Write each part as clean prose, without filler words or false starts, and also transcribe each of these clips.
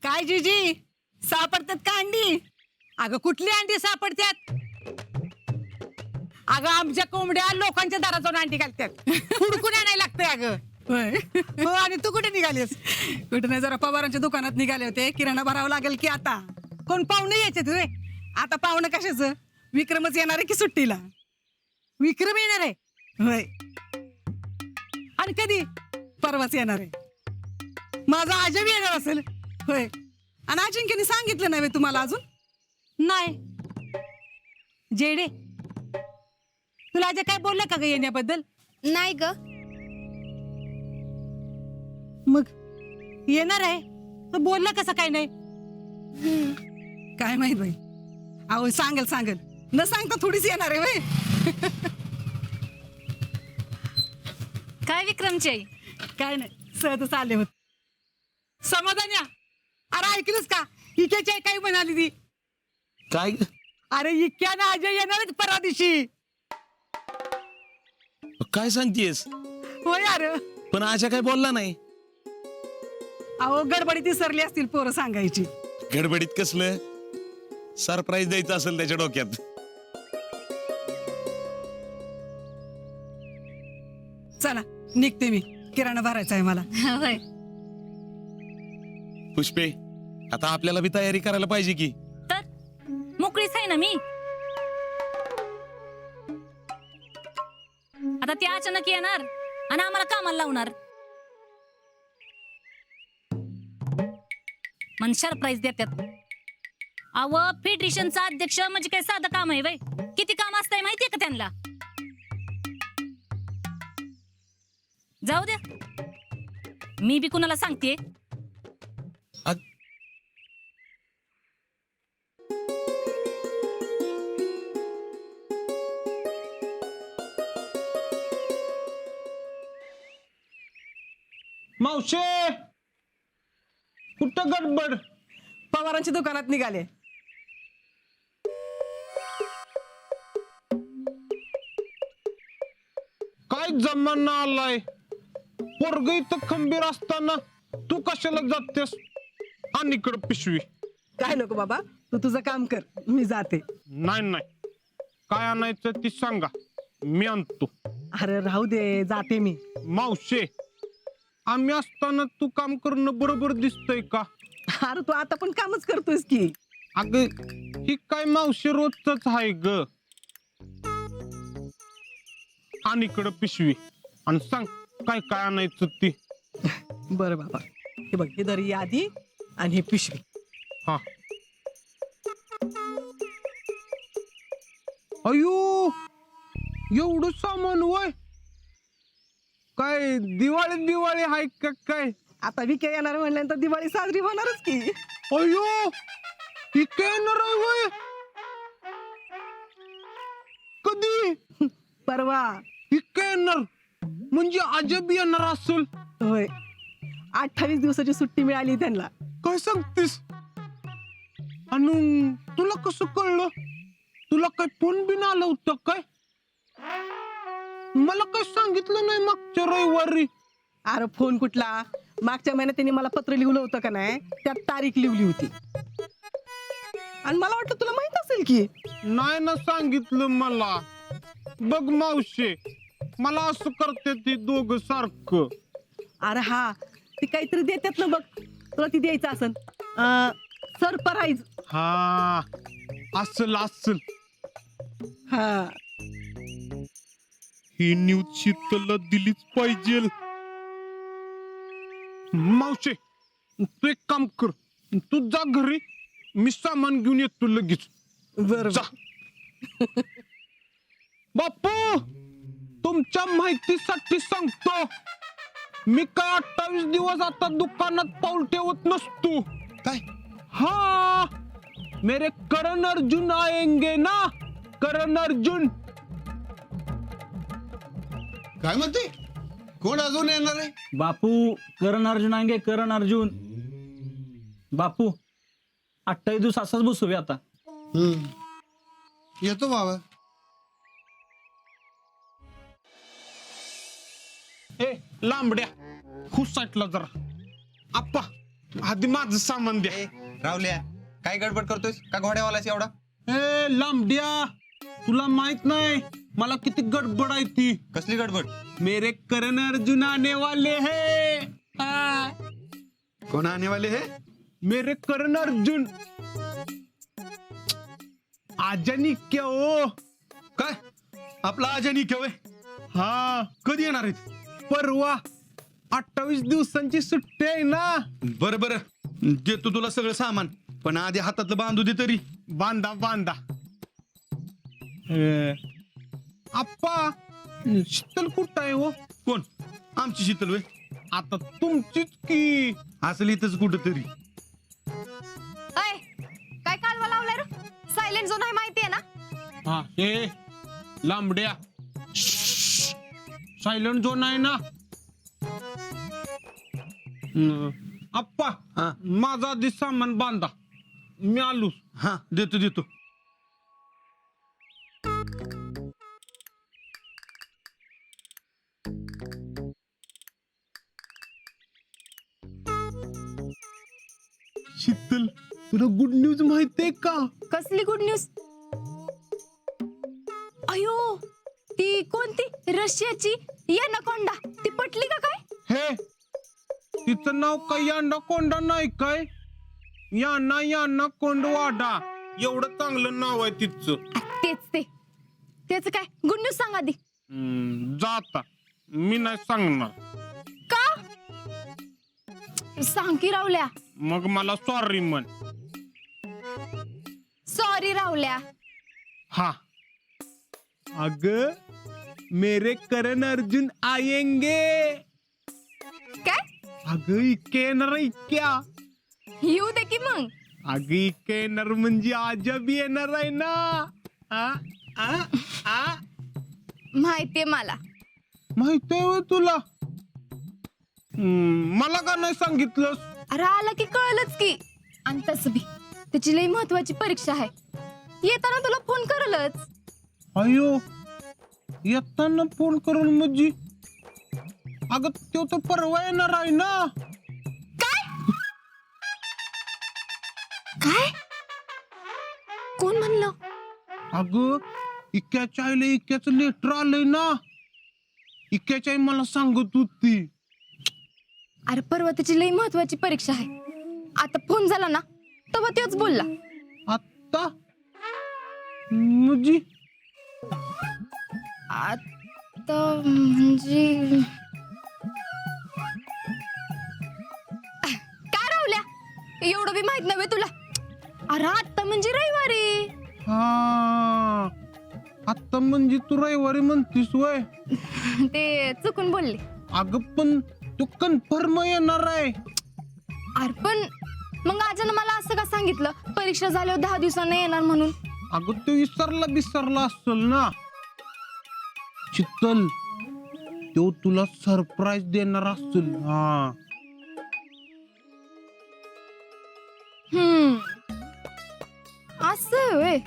काय जीजी सापडतात का अंडी? अगं कुठली अंडी सापडत्यात? अगं आमच्या कोंबड्या लोकांच्या दारात जाऊन अंडी घालतात. हुडकून आणायला लागतंय अगं. होय. हो, आणि तू कुठे निघालीस? कुठे नाही, जरा पवारांच्या दुकानात निघाले होते. किराणा भरावा लागेल की आता. कोण पाहुणे यायचे तुझे? आता पाहुणं कशाचं? विक्रमच येणार आहे की सुट्टीला? विक्रम येणार आहे? होय, आणि कधी? परवाच येणार आहे. माझा आजब येणार असेल? होय. आणि अजिंक्यने सांगितलं नाही तुम्हाला अजून? नाही. जेडे, तुला अजय काय बोललं का ग येण्याबद्दल? नाही ग. मग येणार आहे तर बोलला कसं काय नाही? काय माहित बाई. अहो सांगेल न सांगता थोडीच येणार आहे वय. काय विक्रमची आई? काय नाही, सहजच आले होत. समाधान्या, अरे ऐकलंस का? इकेची आई काय म्हणाली ती? काय ग? अरे इक्यानं अजय येणार आहेत परवा दिवशी. काय सांगतेस? होय अरे. पण आशा काय बोलला नाही. अहो गडबडीत विसरली असतील पोरं सांगायची. गडबडीत कसलं सरप्राईज द्यायचं असेल त्याच्या डोक्यात. चला निघते मी, किराणा भरायचा आहे मला. होय. पुष्पे, आता आपल्याला बी तयारी करायला पाहिजे की. तर मोकळीच आहे ना मी. आता ते अचानक येणार आणि आम्हाला कामाला लावणार. मन सरप्राईज देतात. अव फेडरेशनचा अध्यक्ष म्हणजे काय साधं काम आहे वय? किती काम असतंय माहितीये का त्यांना? जाऊ द्या, मी बी कुणाला सांगते. अग- मावशे, कुठं गडबड? पवारांच्या दुकानात निघाले. काय जमाना आलाय? पोरग इथं खंबीर असताना तू कशाला जातेस? आणि इकडं पिशवी. काय नको बाबा, तू तुझं काम कर, मी जाते. नाही, काय आणायचं ती सांगा, मी आणतो. अरे राहू दे, जाते मी. मावशे, आम्ही असताना तू काम करणं बरोबर दिसतंय का? अरे तू आता पण कामच करतोयस की. अगं ही काय मावशे रोजच आहे ग. आणि इकडं पिशवी आणि सांग काय काय आणायचं ती. बरं बाबा, हे बघ, हे दरी यादी आणि हे पिशवी. हा. अयो, एवढं सामान वय? काय दिवाळी हाय का काय? आता विके येणार म्हणल्यानंतर दिवाळी साजरी होणारच की. अयो, ही काय येणार आहे वय? कधी? परवा. ही काय येणार म्हणजे अजब येणार असेल. होय, 28 दिवसाची सुट्टी मिळाली त्यांना. काय सांगतेस? आणि तुला कसं कळलं? तुला काय फोन बिन आला होता काय? मला काय सांगितलं नाही मागच्या रविवारी. अरे फोन कुठला, मागच्या महिन्यात त्यांनी मला पत्र लिहिलं होतं का नाही, त्यात तारीख लिहिली होती. आणि मला वाटलं तुला माहित असेल की. नाही ना सांगितलं मला. बघ मावशे, मला असं करते ती दोघं सारखं. अरे हा, ती काहीतरी देतात ना बघ, तुला ती द्यायचं असेल. सरप्राईज. हा, असल. हा, ही न्यूज शीतलला दिलीच पाहिजे. मावशे, तू एक काम कर, तू जा घरी, मी सामान घेऊन येतो लगेच. बरं जा. बापू, तुमच्या माहितीसाठी सांगतो, मी काय 28 दिवस आता दुकानात पाऊल ठेवत नसतो. काय? हाँ, मेरे करण अर्जुन आएंगे ना, करण अर्जुन. काय म्हणते? कोण अजून येणार आहे? बापू, करण अर्जुन आंगे, करण अर्जुन. बापू 28 दिवस असाच बसूया आता. येतो बाबा. ए लांबड्या, खुश साईटला जरा. आप्पा आधी माझं सामान द्या. ए, रावल्या काय गडबड करतोयस का घोड्यावालाच एवढा? ए लांबड्या, तुला माहित नाही मला किती गडबड आहे ती. कसली गडबड? मेरे करण अर्जुन आने वाले है. आ, कोण आने वाले हे? मेरे करण अर्जुन आजानी क्या हो. काय आपला आजानी केवय हा कधी येणार आहेत? परवा 28 दिवसांची सुट्टी आहे ना. बरं बरं देतो तुला सगळं सामान, पण आधी हातातलं बांधू दे तरी. बांधा बांधा. आप्पा शीतल कुठं आहे हो? कोण? आमची शीतल वय? आता तुमचीच की. असली इथंच कुठं तरी. अय काय कालवा लावलाय रे? सायलेंट झोन आहे माहितीये ना? हा हे लांबड्या सायलेंट झोन आहे ना. आप्पा हा माझा आधी सामान बांधा, मी आलो. हा देतो देतो. शीतल तुला गुड न्यूज माहितीये का? कसली गुड न्यूज? अयो ती कोणती रशियाची यानाकोंडा ती पटली का काय? हे तिचं नाव काय यांना कोंडा नाही काय? याना कोंडवाडा एवढं चांगलं नाव आहे तिचं. तेच काय गुड न्यूज सांग आधी. जाता मी नाही सांगणार. का? सांग की रावल्या. मग मला सॉरी म्हण. सॉरी रावल्या. हा अग मेरे करण अर्जुन आएंगे. काय अग इके येणार इक्या. येऊ दे की मग. अग इके येणार म्हणजे आजब येणार आहे ना. आ आ आ माहितीये मला. माहिती आहे तुला? मला का नाही सांगितलंस? अरे आला की कळलंच की. आणि तसं बी त्याची लई महत्वाची परीक्षा आहे, येताना तुला फोन करलच. अयो येताना फोन करून म्हणजे? अगं तो तर परवा येणार आहे ना. काय? कोण म्हणलं? अगं इक्याच्या आईला इक्याचं लेटर आलंय ना. इक्याच्या आई मला सांगत होती. अरे परवा त्याची लई महत्वाची परीक्षा आहे, आता फोन झाला ना तेव्हा तेच बोलला. आता म्हणजे आता म्हणजे काय रावल्या, एवढं बी माहित नव्हे तुला? अरे आता म्हणजे रविवारी. हा आता म्हणजे तू रविवारी म्हणतीस वय? ते चुकून बोलले. अगं पण तू कन्फर्म येणार आहे? अरे पण मग आजनं मला असं का सांगितलं परीक्षा झाल्यावर 10 दिवसांनी येणार म्हणून? अगं तू विसरला असेल ना. शीतल तो तुला सरप्राईज देणार असेल. हा असं होय.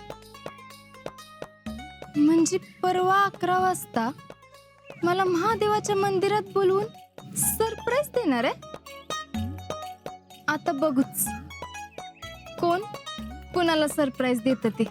म्हणजे परवा 11 वाजता मला महादेवाच्या मंदिरात बोलवून सरप्राईज देणार आहे. आता बघूच कोण कोणाला सरप्राईज देत ते.